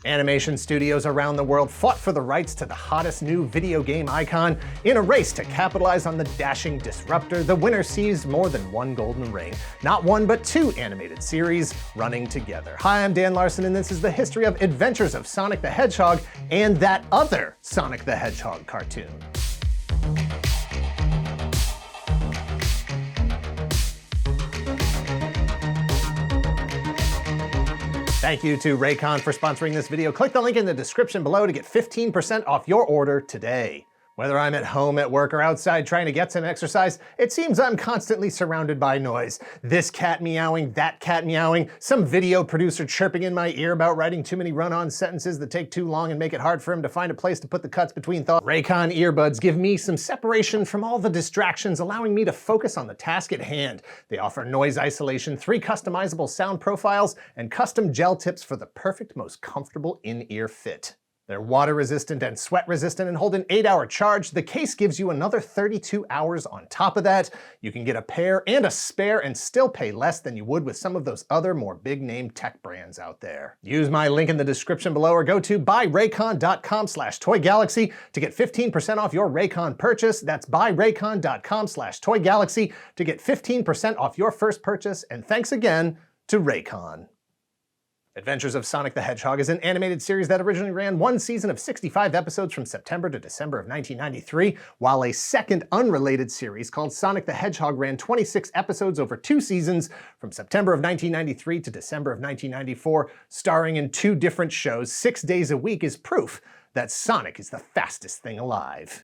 Animation studios around the world fought for the rights to the hottest new video game icon. In a race to capitalize on the dashing disruptor, the winner seized more than one golden ring. Not one, but two animated series running together. Hi, I'm Dan Larson, and this is the history of Adventures of Sonic the Hedgehog and that other Sonic the Hedgehog cartoon. Thank you to Raycon for sponsoring this video. Click the link in the description below to get 15% off your order today. Whether I'm at home, at work, or outside trying to get some exercise, it seems I'm constantly surrounded by noise. This cat meowing, that cat meowing, some video producer chirping in my ear about writing too many run-on sentences that take too long and make it hard for him to find a place to put the cuts between thoughts. Raycon earbuds give me some separation from all the distractions, allowing me to focus on the task at hand. They offer noise isolation, 3 customizable sound profiles, and custom gel tips for the perfect, most comfortable in-ear fit. They're water resistant and sweat resistant and hold an 8-hour charge. The case gives you another 32 hours on top of that. You can get a pair and a spare and still pay less than you would with some of those other more big name tech brands out there. Use my link in the description below or go to buyraycon.com/toygalaxy to get 15% off your Raycon purchase. That's buyraycon.com/toygalaxy to get 15% off your first purchase. And thanks again to Raycon. Adventures of Sonic the Hedgehog is an animated series that originally ran one season of 65 episodes from September to December of 1993, while a second unrelated series called Sonic the Hedgehog ran 26 episodes over 2 seasons from September of 1993 to December of 1994, starring in 2 different shows 6 days a week is proof that Sonic is the fastest thing alive.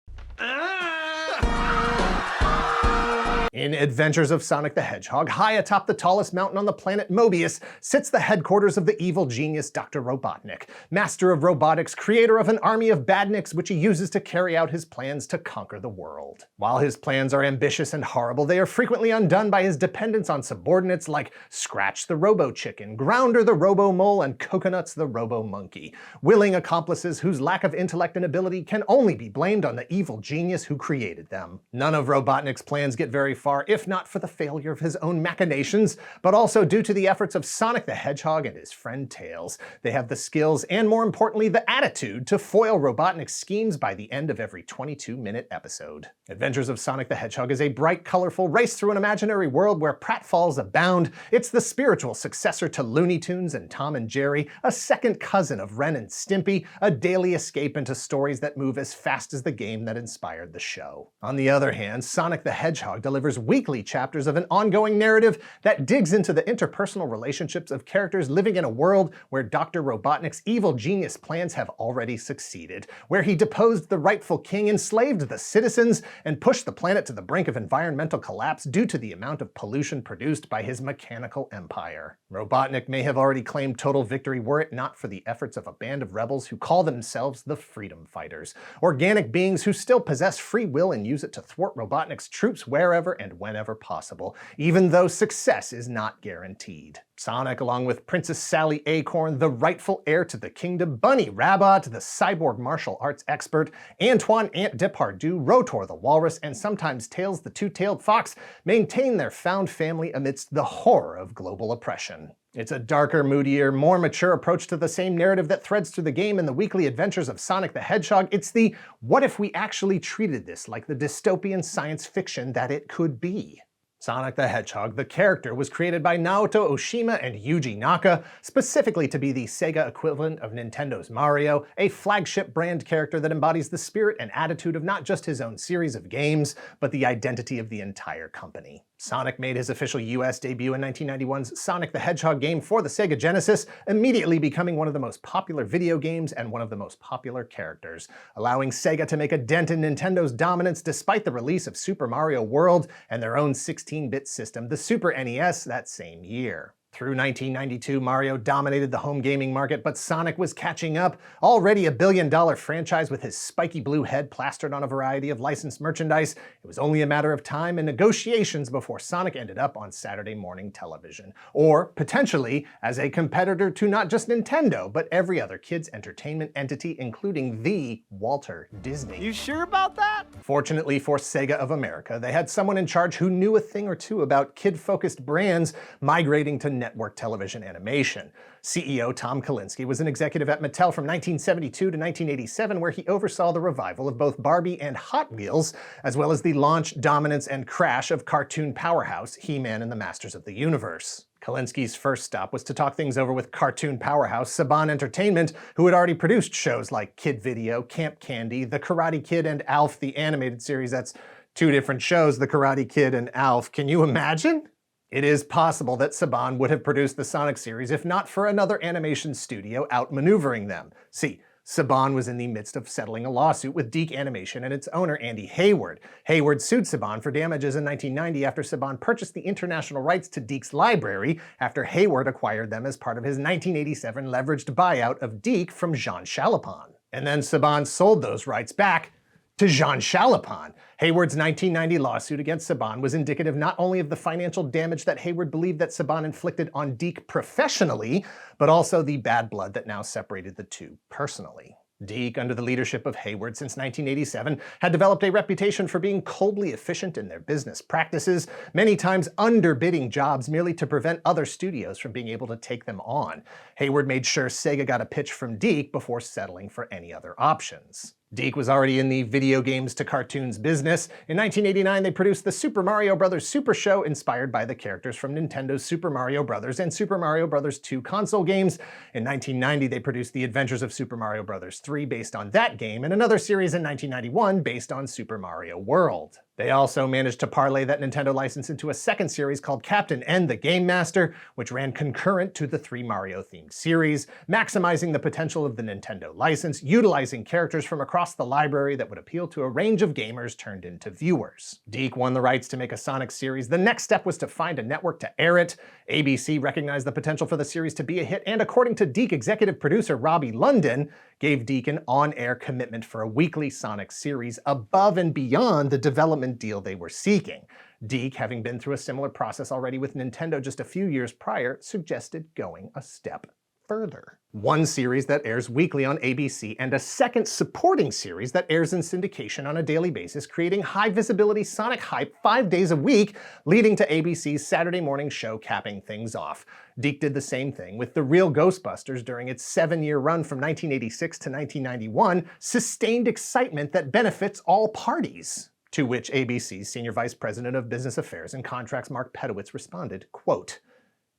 In Adventures of Sonic the Hedgehog, high atop the tallest mountain on the planet Mobius sits the headquarters of the evil genius Dr. Robotnik, master of robotics, creator of an army of badniks which he uses to carry out his plans to conquer the world. While his plans are ambitious and horrible, they are frequently undone by his dependence on subordinates like Scratch the Robo-Chicken, Grounder the Robo-Mole, and Coconuts the Robo-Monkey, willing accomplices whose lack of intellect and ability can only be blamed on the evil genius who created them. None of Robotnik's plans get very far, if not for the failure of his own machinations, but also due to the efforts of Sonic the Hedgehog and his friend Tails. They have the skills and, more importantly, the attitude to foil Robotnik's schemes by the end of every 22-minute episode. Adventures of Sonic the Hedgehog is a bright, colorful race through an imaginary world where pratfalls abound. It's the spiritual successor to Looney Tunes and Tom and Jerry, a second cousin of Ren and Stimpy, a daily escape into stories that move as fast as the game that inspired the show. On the other hand, Sonic the Hedgehog delivers weekly chapters of an ongoing narrative that digs into the interpersonal relationships of characters living in a world where Dr. Robotnik's evil genius plans have already succeeded, where he deposed the rightful king, enslaved the citizens, and pushed the planet to the brink of environmental collapse due to the amount of pollution produced by his mechanical empire. Robotnik may have already claimed total victory were it not for the efforts of a band of rebels who call themselves the Freedom Fighters, organic beings who still possess free will and use it to thwart Robotnik's troops wherever and whenever possible, even though success is not guaranteed. Sonic, along with Princess Sally Acorn, the rightful heir to the kingdom, Bunny Rabbit, the cyborg martial arts expert, Antoine Ant Depardieu, Rotor the walrus, and sometimes Tails the two-tailed fox, maintain their found family amidst the horror of global oppression. It's a darker, moodier, more mature approach to the same narrative that threads through the game in the weekly adventures of Sonic the Hedgehog. It's the what if we actually treated this like the dystopian science fiction that it could be. Sonic the Hedgehog, the character, was created by Naoto Oshima and Yuji Naka, specifically to be the Sega equivalent of Nintendo's Mario, a flagship brand character that embodies the spirit and attitude of not just his own series of games, but the identity of the entire company. Sonic made his official US debut in 1991's Sonic the Hedgehog game for the Sega Genesis, immediately becoming one of the most popular video games and one of the most popular characters, allowing Sega to make a dent in Nintendo's dominance despite the release of Super Mario World and their own 16-bit system, the Super NES, that same year. Through 1992, Mario dominated the home gaming market, but Sonic was catching up. Already a billion-dollar franchise with his spiky blue head plastered on a variety of licensed merchandise, it was only a matter of time and negotiations before Sonic ended up on Saturday morning television. Or, potentially, as a competitor to not just Nintendo, but every other kids' entertainment entity, including the Walter Disney. You sure about that? Fortunately for Sega of America, they had someone in charge who knew a thing or two about kid-focused brands, migrating to network television animation. CEO Tom Kalinske was an executive at Mattel from 1972 to 1987, where he oversaw the revival of both Barbie and Hot Wheels, as well as the launch, dominance, and crash of cartoon powerhouse He-Man and the Masters of the Universe. Kalinsky's first stop was to talk things over with cartoon powerhouse Saban Entertainment, who had already produced shows like Kid Video, Camp Candy, The Karate Kid, and Alf, the animated series. That's two different shows, The Karate Kid and Alf. Can you imagine? It is possible that Saban would have produced the Sonic series if not for another animation studio outmaneuvering them. See, Saban was in the midst of settling a lawsuit with DiC Animation and its owner Andy Hayward. Hayward sued Saban for damages in 1990 after Saban purchased the international rights to DiC's library after Hayward acquired them as part of his 1987 leveraged buyout of DiC from Jean Chalopin. And then Saban sold those rights back to Jean Chalopin. Hayward's 1990 lawsuit against Saban was indicative not only of the financial damage that Hayward believed that Saban inflicted on DiC professionally, but also the bad blood that now separated the two personally. DiC, under the leadership of Hayward since 1987, had developed a reputation for being coldly efficient in their business practices, many times underbidding jobs merely to prevent other studios from being able to take them on. Hayward made sure Sega got a pitch from DiC before settling for any other options. DiC was already in the video games to cartoons business. In 1989, they produced the Super Mario Bros. Super Show, inspired by the characters from Nintendo's Super Mario Bros. And Super Mario Bros. 2 console games. In 1990, they produced The Adventures of Super Mario Bros. 3 based on that game, and another series in 1991 based on Super Mario World. They also managed to parlay that Nintendo license into a second series called Captain N the Game Master, which ran concurrent to the 3 Mario-themed series, maximizing the potential of the Nintendo license, utilizing characters from across the library that would appeal to a range of gamers turned into viewers. DiC won the rights to make a Sonic series. The next step was to find a network to air it. ABC recognized the potential for the series to be a hit, and according to DiC executive producer Robbie London, gave DiC an on-air commitment for a weekly Sonic series above and beyond the development deal they were seeking. DiC, having been through a similar process already with Nintendo just a few years prior, suggested going a step further. One series that airs weekly on ABC and a second supporting series that airs in syndication on a daily basis, creating high-visibility Sonic hype 5 days a week, leading to ABC's Saturday morning show capping things off. DiC did the same thing with The Real Ghostbusters during its 7-year run from 1986 to 1991, sustained excitement that benefits all parties. To which ABC's Senior Vice President of Business Affairs and Contracts Mark Pedowitz responded, quote,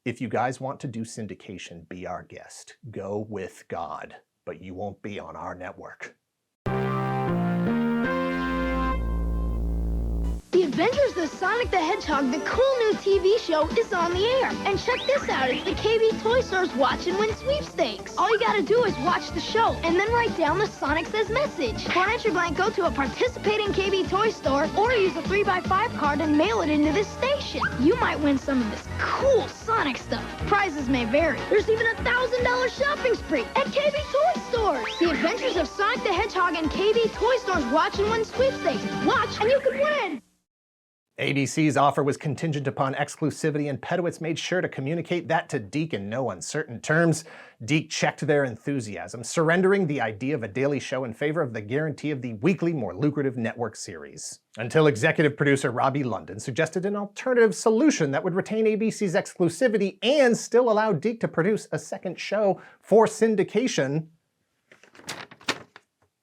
"If you guys want to do syndication, be our guest. Go with God. But you won't be on our network." The Adventures of Sonic the Hedgehog, the cool new TV show, is on the air. And check this out, it's the KB Toy Store's Watch and Win sweepstakes. All you gotta do is watch the show and then write down the Sonic Says message. For an entry blank, go to a participating KB Toy Store or use a 3x5 card and mail it into this station. You might win some of this cool Sonic stuff. Prizes may vary. There's even a $1,000 shopping spree at KB Toy Stores. The Adventures of Sonic the Hedgehog and KB Toy Store's Watch and Win sweepstakes. Watch and you can win! ABC's offer was contingent upon exclusivity, and Pedowitz made sure to communicate that to DiC in no uncertain terms. DiC checked their enthusiasm, surrendering the idea of a daily show in favor of the guarantee of the weekly, more lucrative network series. Until executive producer Robbie London suggested an alternative solution that would retain ABC's exclusivity and still allow DiC to produce a second show for syndication.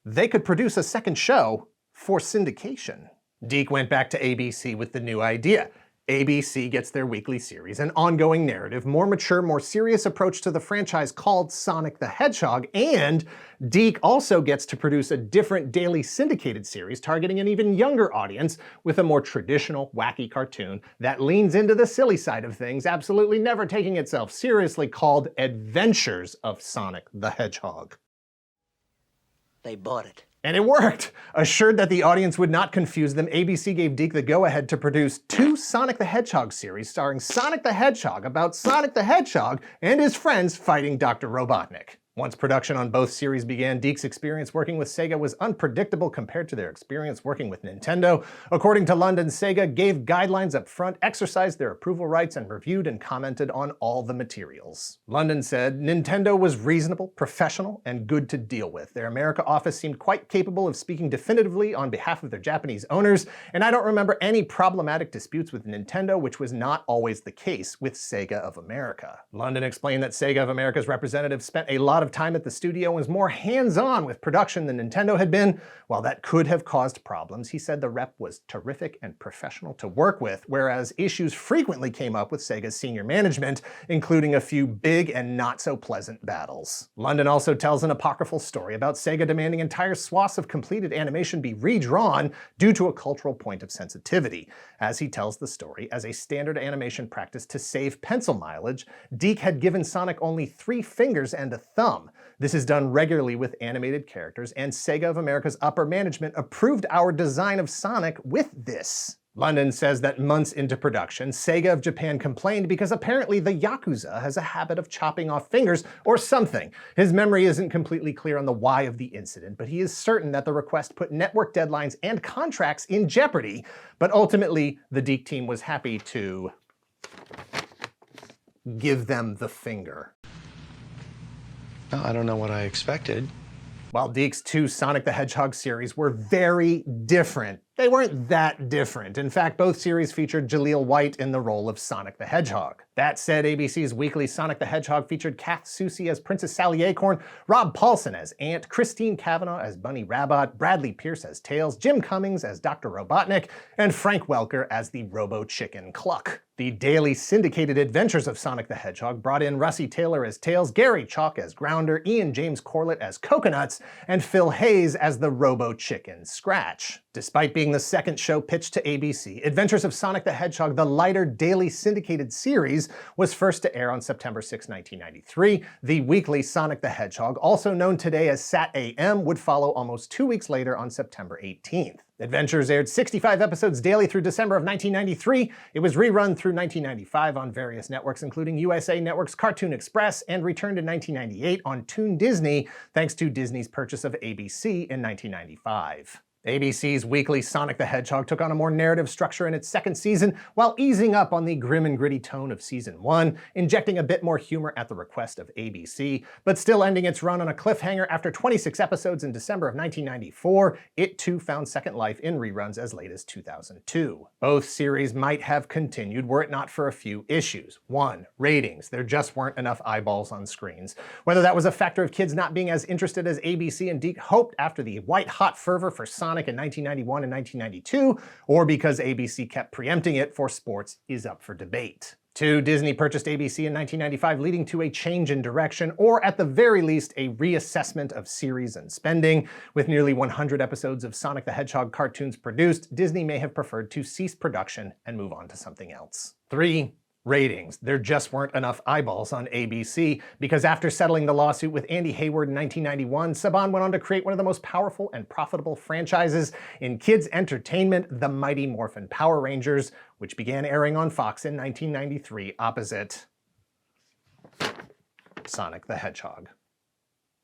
They could produce a second show for syndication. DiC went back to ABC with the new idea. ABC gets their weekly series, an ongoing narrative, more mature, more serious approach to the franchise called Sonic the Hedgehog, and DiC also gets to produce a different daily syndicated series targeting an even younger audience with a more traditional, wacky cartoon that leans into the silly side of things, absolutely never taking itself seriously, called Adventures of Sonic the Hedgehog. They bought it. And it worked! Assured that the audience would not confuse them, ABC gave DiC the go-ahead to produce 2 Sonic the Hedgehog series starring Sonic the Hedgehog about Sonic the Hedgehog and his friends fighting Dr. Robotnik. Once production on both series began, DiC's experience working with Sega was unpredictable compared to their experience working with Nintendo. According to London, Sega gave guidelines up front, exercised their approval rights, and reviewed and commented on all the materials. London said, Nintendo was reasonable, professional, and good to deal with. Their America office seemed quite capable of speaking definitively on behalf of their Japanese owners, and I don't remember any problematic disputes with Nintendo, which was not always the case with Sega of America. London explained that Sega of America's representative spent a lot of time at the studio and was more hands-on with production than Nintendo had been. While that could have caused problems, he said the rep was terrific and professional to work with, whereas issues frequently came up with Sega's senior management, including a few big and not so pleasant battles. London also tells an apocryphal story about Sega demanding entire swaths of completed animation be redrawn due to a cultural point of sensitivity. As he tells the story, as a standard animation practice to save pencil mileage, DiC had given Sonic only 3 fingers and a thumb. This is done regularly with animated characters, and Sega of America's upper management approved our design of Sonic with this. London says that months into production, Sega of Japan complained because apparently the Yakuza has a habit of chopping off fingers or something. His memory isn't completely clear on the why of the incident, but he is certain that the request put network deadlines and contracts in jeopardy. But ultimately, the DiC team was happy to give them the finger. Well, I don't know what I expected. While DiC's 2 Sonic the Hedgehog series were very different, they weren't that different. In fact, both series featured Jaleel White in the role of Sonic the Hedgehog. That said, ABC's weekly Sonic the Hedgehog featured Kath Soucie as Princess Sally Acorn, Rob Paulson as Ant, Christine Cavanaugh as Bunny Rabbit, Bradley Pierce as Tails, Jim Cummings as Dr. Robotnik, and Frank Welker as the Robo-Chicken Cluck. The daily syndicated adventures of Sonic the Hedgehog brought in Russie Taylor as Tails, Gary Chalk as Grounder, Ian James Corlett as Coconuts, and Phil Hayes as the Robo-Chicken Scratch. Despite being the second show pitched to ABC, Adventures of Sonic the Hedgehog, the lighter daily syndicated series, was first to air on September 6, 1993. The weekly Sonic the Hedgehog, also known today as SatAM, would follow almost 2 weeks later on September 18th. Adventures aired 65 episodes daily through December of 1993. It was rerun through 1995 on various networks, including USA Network's Cartoon Express, and returned in 1998 on Toon Disney, thanks to Disney's purchase of ABC in 1995. ABC's weekly Sonic the Hedgehog took on a more narrative structure in its second season, while easing up on the grim and gritty tone of season 1, injecting a bit more humor at the request of ABC, but still ending its run on a cliffhanger after 26 episodes in December of 1994. It too found second life in reruns as late as 2002. Both series might have continued were it not for a few issues. 1. Ratings. There just weren't enough eyeballs on screens. Whether that was a factor of kids not being as interested as ABC and DiC hoped after the white-hot fervor for Sonic in 1991 and 1992, or because ABC kept preempting it for sports, is up for debate. 2. Disney purchased ABC in 1995, leading to a change in direction, or at the very least, a reassessment of series and spending. With nearly 100 episodes of Sonic the Hedgehog cartoons produced, Disney may have preferred to cease production and move on to something else. 3. Ratings. There just weren't enough eyeballs on ABC, because after settling the lawsuit with Andy Hayward in 1991, Saban went on to create one of the most powerful and profitable franchises in kids' entertainment, the Mighty Morphin Power Rangers, which began airing on Fox in 1993 opposite Sonic the Hedgehog.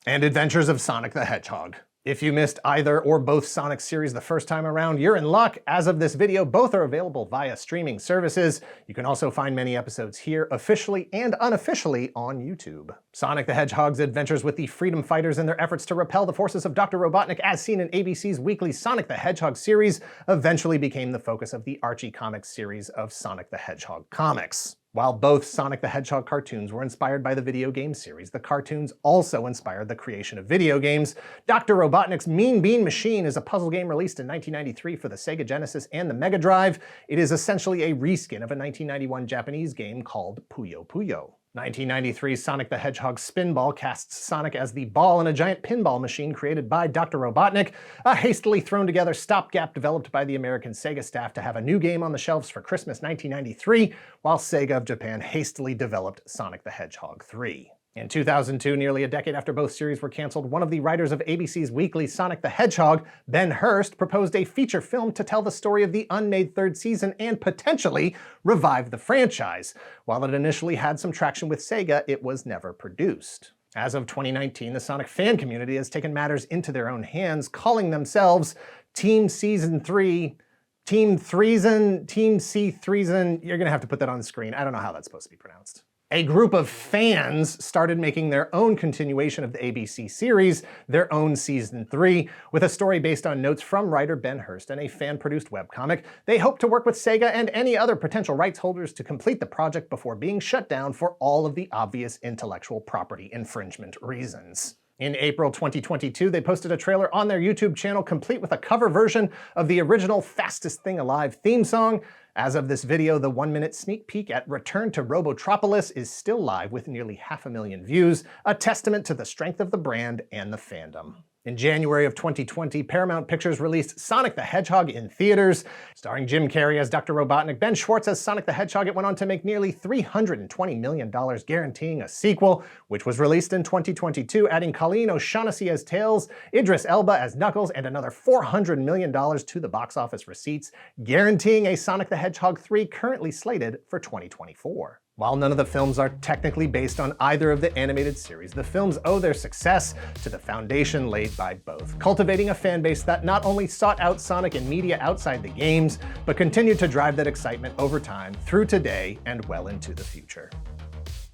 And Adventures of Sonic the Hedgehog. If you missed either or both Sonic series the first time around, you're in luck. As of this video, both are available via streaming services. You can also find many episodes here, officially and unofficially, on YouTube. Sonic the Hedgehog's adventures with the Freedom Fighters and their efforts to repel the forces of Dr. Robotnik, as seen in ABC's weekly Sonic the Hedgehog series, eventually became the focus of the Archie Comics series of Sonic the Hedgehog comics. While both Sonic the Hedgehog cartoons were inspired by the video game series, the cartoons also inspired the creation of video games. Dr. Robotnik's Mean Bean Machine is a puzzle game released in 1993 for the Sega Genesis and the Mega Drive. It is essentially a reskin of a 1991 Japanese game called Puyo Puyo. 1993 Sonic the Hedgehog Spinball casts Sonic as the ball in a giant pinball machine created by Dr. Robotnik, a hastily thrown together stopgap developed by the American Sega staff to have a new game on the shelves for Christmas 1993, while Sega of Japan hastily developed Sonic the Hedgehog 3. In 2002, nearly a decade after both series were canceled, one of the writers of ABC's weekly Sonic the Hedgehog, Ben Hurst, proposed a feature film to tell the story of the unmade third season and potentially revive the franchise. While it initially had some traction with Sega, it was never produced. As of 2019, the Sonic fan community has taken matters into their own hands, calling themselves Team Season 3, Team Threeson, Team C3son. You're gonna have to put that on the screen. I don't know how that's supposed to be pronounced. A group of fans started making their own continuation of the ABC series, their own Season 3, with a story based on notes from writer Ben Hurst and a fan-produced webcomic. They hope to work with Sega and any other potential rights holders to complete the project before being shut down for all of the obvious intellectual property infringement reasons. In April 2022, they posted a trailer on their YouTube channel complete with a cover version of the original Fastest Thing Alive theme song. As of this video, the 1-minute sneak peek at Return to Robotropolis is still live with nearly 500,000 views, a testament to the strength of the brand and the fandom. In January of 2020, Paramount Pictures released Sonic the Hedgehog in theaters. Starring Jim Carrey as Dr. Robotnik, Ben Schwartz as Sonic the Hedgehog, it went on to make nearly $320 million, guaranteeing a sequel, which was released in 2022, adding Colleen O'Shaughnessy as Tails, Idris Elba as Knuckles, and another $400 million to the box office receipts, guaranteeing a Sonic the Hedgehog 3 currently slated for 2024. While none of the films are technically based on either of the animated series, the films owe their success to the foundation laid by both, cultivating a fan base that not only sought out Sonic in media outside the games, but continued to drive that excitement over time through today and well into the future.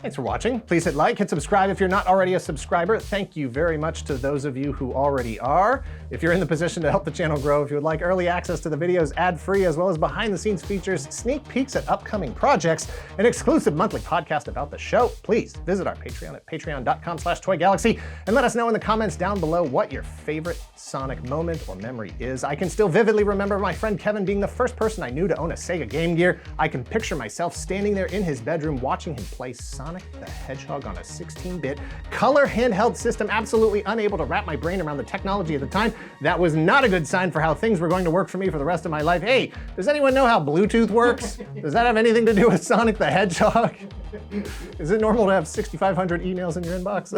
Thanks for watching. Please hit like, hit subscribe if you're not already a subscriber. Thank you very much to those of you who already are. If you're in the position to help the channel grow, if you would like early access to the videos ad-free, as well as behind-the-scenes features, sneak peeks at upcoming projects, an exclusive monthly podcast about the show, please visit our Patreon at patreon.com/toygalaxy and let us know in the comments down below what your favorite Sonic moment or memory is. I can still vividly remember my friend Kevin being the first person I knew to own a Sega Game Gear. I can picture myself standing there in his bedroom watching him play Sonic the Hedgehog on a 16-bit color handheld system, absolutely unable to wrap my brain around the technology at the time. That was not a good sign for how things were going to work for me for the rest of my life. Hey, does anyone know how Bluetooth works? Does that have anything to do with Sonic the Hedgehog? Is it normal to have 6,500 emails in your inbox?